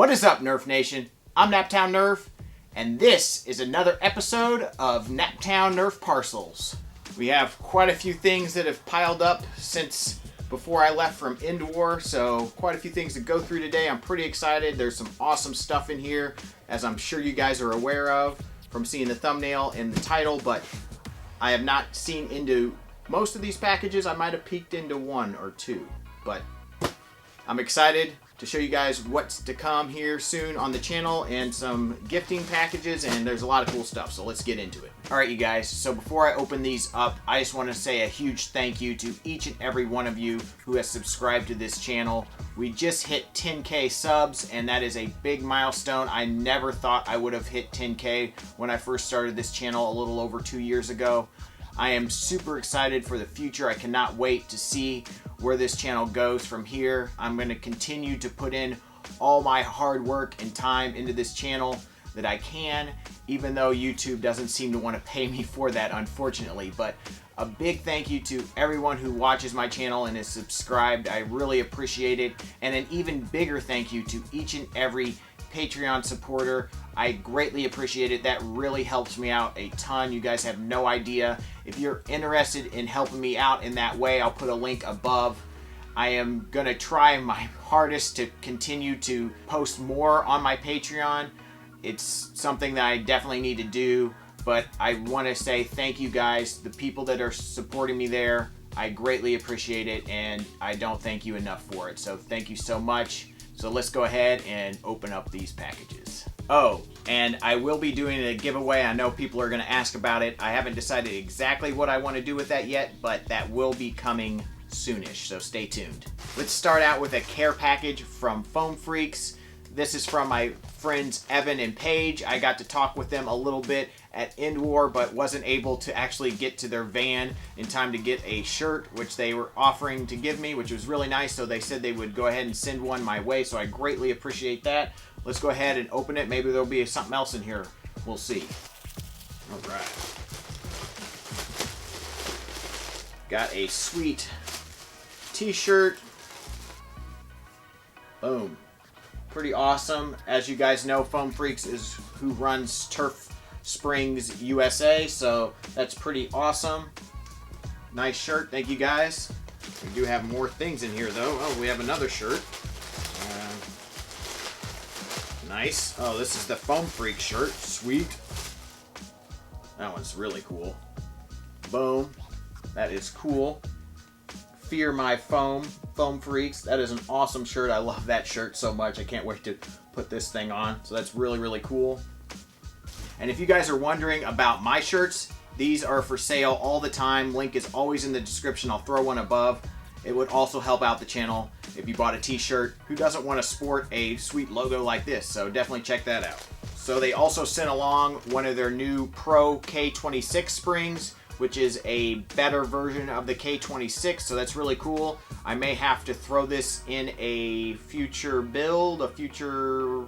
What is up, Nerf Nation? I'm Naptown Nerf, and this is another episode of Naptown Nerf Parcels. We have quite a few things that have piled up since before I left from End War, so quite a few things to go through today. I'm pretty excited. There's some awesome stuff in here, as I'm sure you guys are aware of from seeing the thumbnail and the title, but I have not seen into most of these packages. I might have peeked into one or two, but I'm excited to show you guys what's to come here soon on the channel and some gifting packages, and there's a lot of cool stuff, so let's get into it. Alright you guys, so before I open these up, I just want to say a huge thank you to each and every one of you who has subscribed to this channel. We just hit 10K subs, and that is a big milestone. I never thought I would have hit 10K when I first started this channel a little over 2 years ago. I am super excited for the future. I cannot wait to see where this channel goes from here. I'm going to continue to put in all my hard work and time into this channel that I can, even though YouTube doesn't seem to want to pay me for that, unfortunately. But a big thank you to everyone who watches my channel and is subscribed. I really appreciate it. And an even bigger thank you to each and every Patreon supporter. I greatly appreciate it. That really helps me out a ton. You guys have no idea. If you're interested in helping me out in that way, I'll put a link above. I am going to try my hardest to continue to post more on my Patreon. It's something that I definitely need to do, but I want to say thank you guys, the people that are supporting me there. I greatly appreciate it, and I don't thank you enough for it. So thank you so much. So let's go ahead and open up these packages. Oh, and I will be doing a giveaway. I know people are going to ask about it. I haven't decided exactly what I want to do with that yet, but that will be coming soonish, so stay tuned. Let's start out with a care package from Foam Freaks. This is from my friends Evan and Paige. I got to talk with them a little bit at End War, but wasn't able to actually get to their van in time to get a shirt, which they were offering to give me, which was really nice. So they said they would go ahead and send one my way, so I greatly appreciate that. Let's go ahead and open it. Maybe there'll be something else in here. We'll see. All right. Got a sweet t-shirt. Boom. Pretty awesome. As you guys know, Foam Freaks is who runs Turf Springs USA, so that's pretty awesome. Nice shirt. Thank you guys. We do have more things in here though. Oh, we have another shirt. Nice. Oh, this is the Foam Freak shirt. Sweet. That one's really cool. Boom. That is cool. Fear My Foam Freaks. That is an awesome shirt. I love that shirt so much. I can't wait to put this thing on. So that's really, really cool. And if you guys are wondering about my shirts, these are for sale all the time. Link is always in the description. I'll throw one above. It would also help out the channel if you bought a t-shirt. Who doesn't want to sport a sweet logo like this? So definitely check that out. So they also sent along one of their new Pro K26 springs, which is a better version of the K26, so that's really cool. I may have to throw this in a future build, a future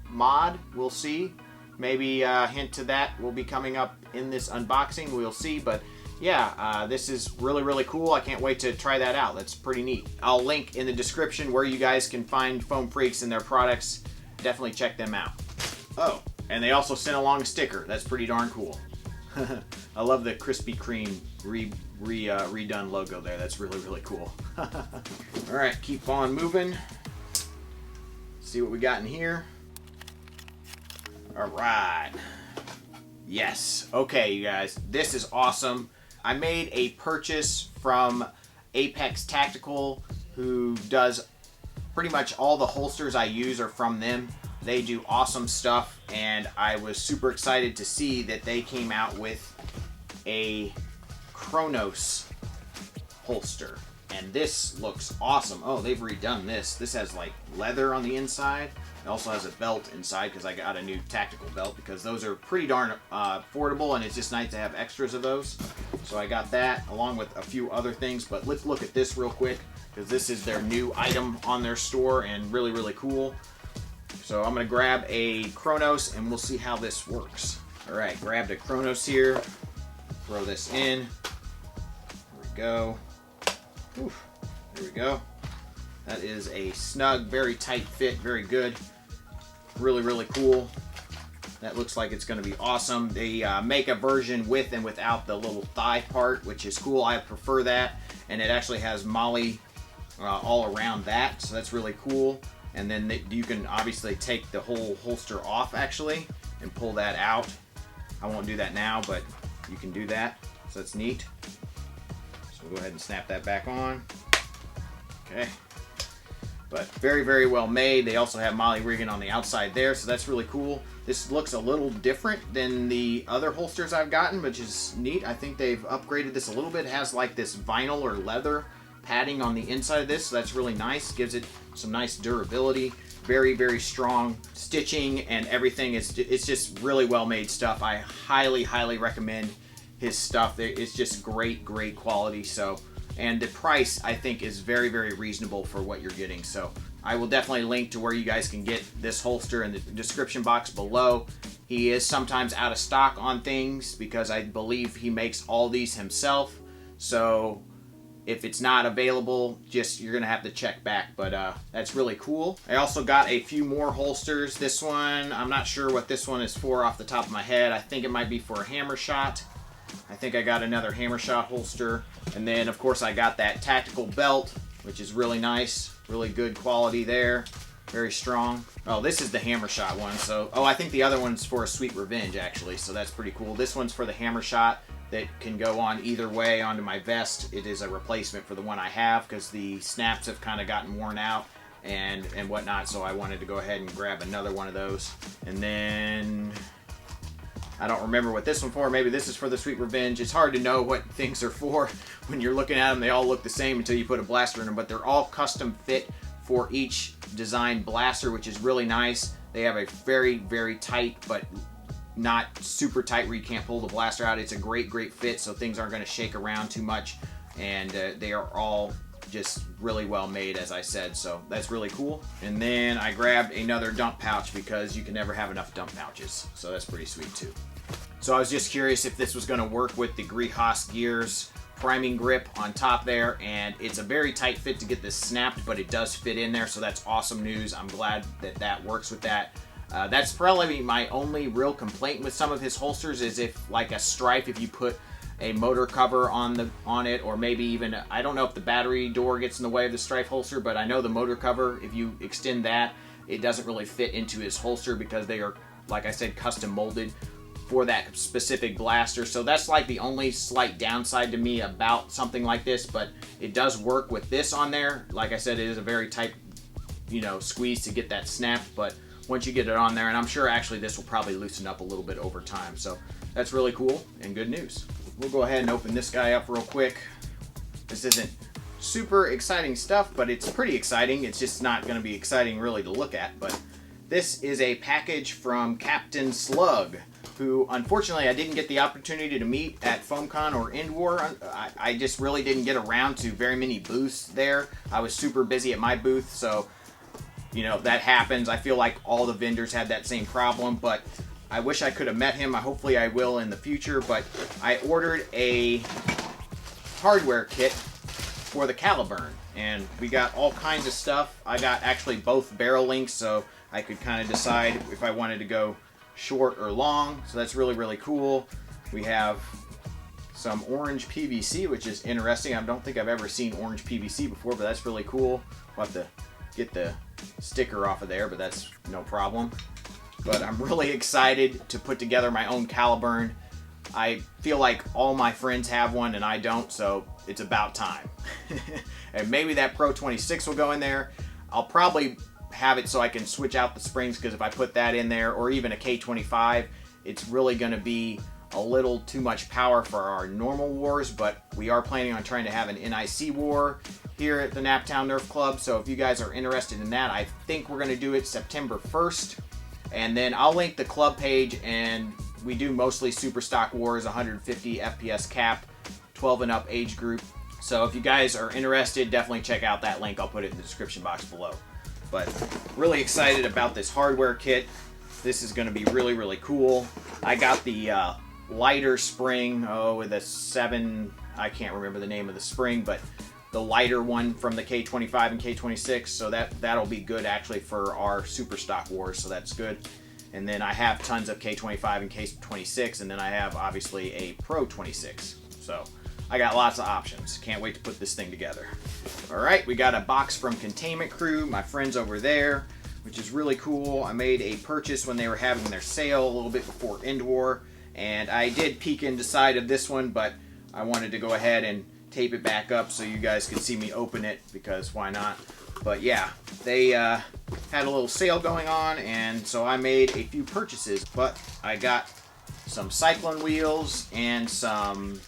mod, we'll see. Maybe a hint to that will be coming up in this unboxing, we'll see. But yeah, this is really, really cool. I can't wait to try that out. That's pretty neat. I'll link in the description where you guys can find Foam Freaks and their products. Definitely check them out. Oh, and they also sent along a sticker. That's pretty darn cool. I love the Krispy Kreme redone logo there. That's really, really cool. Alright, keep on moving. See what we got in here. Alright. Yes. Okay, you guys. This is awesome. I made a purchase from Apex Tactical, who does pretty much all the holsters I use are from them. They do awesome stuff, and I was super excited to see that they came out with a Kronos holster. And this looks awesome. Oh, they've redone this. This has like leather on the inside. It also has a belt inside because I got a new tactical belt because those are pretty darn affordable, and it's just nice to have extras of those. So I got that along with a few other things, but let's look at this real quick because this is their new item on their store and really, really cool. So I'm going to grab a Kronos and we'll see how this works. Alright, grabbed a Kronos here. Throw this in. There we go. There we go. That is a snug, very tight fit, very good. Really, really cool. That looks like it's going to be awesome. They make a version with and without the little thigh part, which is cool. I prefer that. And it actually has MOLLE all around that, so that's really cool. And then you can obviously take the whole holster off actually and pull that out. I won't do that now, but you can do that, so that's neat. So we'll go ahead and snap that back on. Okay. But very, very well made. They also have MOLLE rigging on the outside there, so that's really cool. This looks a little different than the other holsters I've gotten, which is neat. I think they've upgraded this a little bit. It has like this vinyl or leather padding on the inside of this, so that's really nice. Gives it some nice durability. Very, very strong stitching and everything. It's just really well made stuff. I highly, highly recommend his stuff. It's just great, great quality. So, and the price I think is very, very reasonable for what you're getting. So I will definitely link to where you guys can get this holster in the description box below. He is sometimes out of stock on things because I believe he makes all these himself. So if it's not available, you're gonna have to check back, but that's really cool. I also got a few more holsters. This one, I'm not sure what this one is for off the top of my head. I think it might be for a hammer shot. I think I got another hammer shot holster. And then of course I got that tactical belt, which is really nice, really good quality there. Very strong. Oh, this is the hammer shot one. So, I think the other one's for a Sweet Revenge actually, so that's pretty cool. This one's for the hammer shot. That can go on either way onto my vest. It is a replacement for the one I have because the snaps have kind of gotten worn out and whatnot, so I wanted to go ahead and grab another one of those. And then I don't remember what this one for. Maybe this is for the Sweet Revenge. It's hard to know what things are for when you're looking at them. They all look the same until you put a blaster in them, but they're all custom fit for each design blaster, which is really nice. They have a very, very tight but not super tight where you can't pull the blaster out. It's a great, great fit, so things aren't going to shake around too much, and they are all just really well made, as I said, so that's really cool. And then I grabbed another dump pouch because you can never have enough dump pouches, so that's pretty sweet too. So I was just curious if this was going to work with the Grihas Gears priming grip on top there, and it's a very tight fit to get this snapped, but it does fit in there, so that's awesome news. I'm glad that that works with that. That's probably my only real complaint with some of his holsters is if, like a Strife, if you put a motor cover on it, or maybe even, I don't know if the battery door gets in the way of the Strife holster, but I know the motor cover, if you extend that, it doesn't really fit into his holster because they are, like I said, custom molded for that specific blaster. So that's like the only slight downside to me about something like this, but it does work with this on there. Like I said, it is a very tight, squeeze to get that snapped, but once you get it on there, and I'm sure actually this will probably loosen up a little bit over time. So that's really cool and good news. We'll go ahead and open this guy up real quick. This isn't super exciting stuff, but it's pretty exciting. It's just not going to be exciting really to look at, but this is a package from Captain Slug, who unfortunately I didn't get the opportunity to meet at FoamCon or EndWar. I just really didn't get around to very many booths there. I was super busy at my booth, so that happens. I feel like all the vendors had that same problem, but I wish I could have met him. Hopefully I will in the future, but I ordered a hardware kit for the Caliburn, and we got all kinds of stuff. I got actually both barrel links, so I could kind of decide if I wanted to go short or long, so that's really, really cool. We have some orange PVC, which is interesting. I don't think I've ever seen orange PVC before, but that's really cool. We'll have to get the sticker off of there, but that's no problem. But I'm really excited to put together my own Caliburn. I feel like all my friends have one and I don't, so it's about time. And maybe that Pro 26 will go in there. I'll probably have it so I can switch out the springs, because if I put that in there, or even a K25, it's really going to be a little too much power for our normal wars, but we are planning on trying to have an NIC war here at the Naptown Nerf Club, so if you guys are interested in that, I think we're going to do it September 1st, and then I'll link the club page, and we do mostly super stock wars, 150 FPS cap, 12 and up age group, so if you guys are interested, definitely check out that link. I'll put it in the description box below. But really excited about this hardware kit. This is going to be really, really cool. I got the lighter spring, with a 7, I can't remember the name of the spring, but the lighter one from the K25 and K26, so that'll be good actually for our super stock wars, so that's good. And then I have tons of K25 and K26, and then I have obviously a Pro 26. So I got lots of options. Can't wait to put this thing together. All right, we got a box from Containment Crew, my friends over there, which is really cool. I made a purchase when they were having their sale a little bit before End War, and I did peek into the side of this one, but I wanted to go ahead and tape it back up so you guys could see me open it, because why not? But yeah, they had a little sale going on, and so I made a few purchases. But I got some Cyclone wheels and some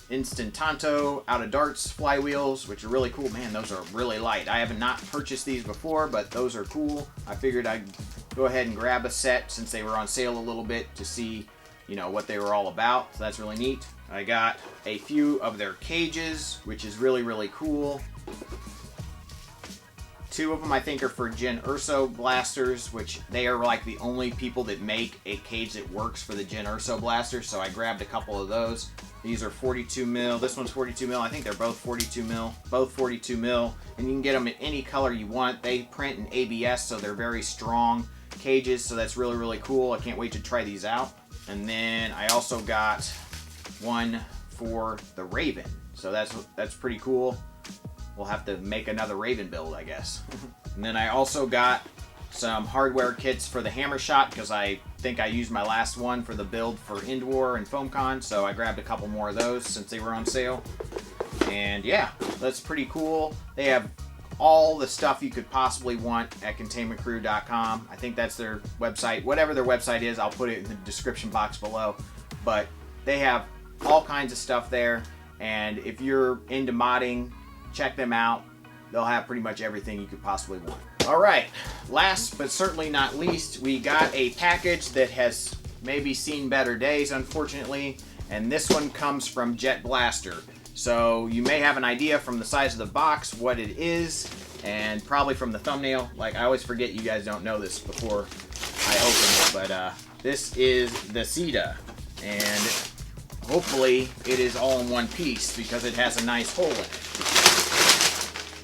Instantanto out of darts flywheels, which are really cool. Man, those are really light. I have not purchased these before, but those are cool. I figured I'd go ahead and grab a set since they were on sale a little bit to see, you know, what they were all about. So that's really neat. I got a few of their cages, which is really, really cool. Two of them I think are for Gen Erso blasters, which they are like the only people that make a cage that works for the Gen Erso blaster, so I grabbed a couple of those. These are 42 mil. This one's 42 mil. I think they're both 42 mil. Both 42 mil. And you can get them in any color you want. They print in ABS, so they're very strong cages, so that's really, really cool. I can't wait to try these out. And then I also got one for the Raven, so that's pretty cool. We'll have to make another Raven build, I guess. And then I also got some hardware kits for the Hammer Shot, because I think I used my last one for the build for End War and FoamCon, so I grabbed a couple more of those since they were on sale. And yeah, that's pretty cool. They have all the stuff you could possibly want at containmentcrew.com. I think that's their website. Whatever their website is, I'll put it in the description box below. But they have all kinds of stuff there, and if you're into modding, check them out. They'll have pretty much everything you could possibly want. All right, last but certainly not least, we got a package that has maybe seen better days, unfortunately, and this one comes from Jet Blaster. So you may have an idea from the size of the box what it is, and probably from the thumbnail. Like, I always forget you guys don't know this before I open it, but this is the CEDA, and hopefully it is all in one piece because it has a nice hole in it.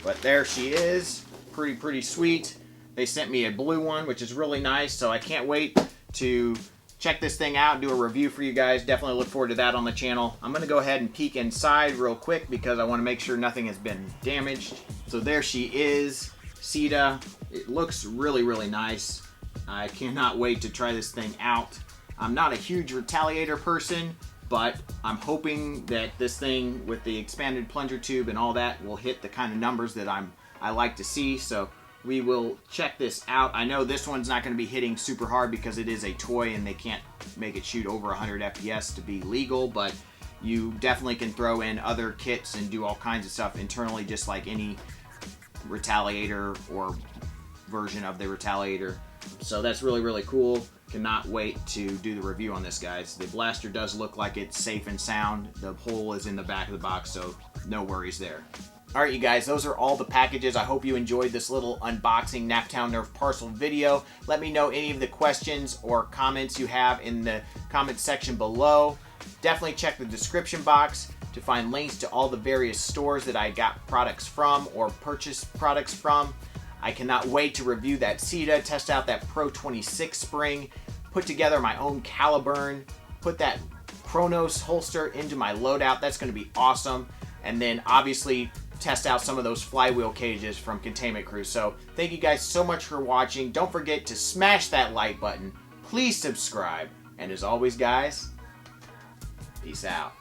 But there she is, pretty sweet. They sent me a blue one, which is really nice, so I can't wait to check this thing out and do a review for you guys. Definitely look forward to that on the channel. I'm gonna go ahead and peek inside real quick because I wanna make sure nothing has been damaged. So there she is, CEDA. It looks really, really nice. I cannot wait to try this thing out. I'm not a huge Retaliator person, but I'm hoping that this thing with the expanded plunger tube and all that will hit the kind of numbers that I like to see. So we will check this out. I know this one's not going to be hitting super hard because it is a toy and they can't make it shoot over 100 FPS to be legal, but you definitely can throw in other kits and do all kinds of stuff internally, just like any Retaliator or version of the Retaliator. So that's really, really cool. Cannot wait to do the review on this, guys. The blaster does look like it's safe and sound. The hole is in the back of the box, so no worries there. Alright, you guys, those are all the packages. I hope you enjoyed this little unboxing Naptown Nerf Parcel video. Let me know any of the questions or comments you have in the comment section below. Definitely check the description box to find links to all the various stores that I got products from or purchased products from. I cannot wait to review that CEDA, test out that Pro 26 spring, put together my own Caliburn, put that Kronos holster into my loadout. That's going to be awesome. And then obviously test out some of those flywheel cages from Containment Crew. So thank you guys so much for watching. Don't forget to smash that like button. Please subscribe. And as always, guys, peace out.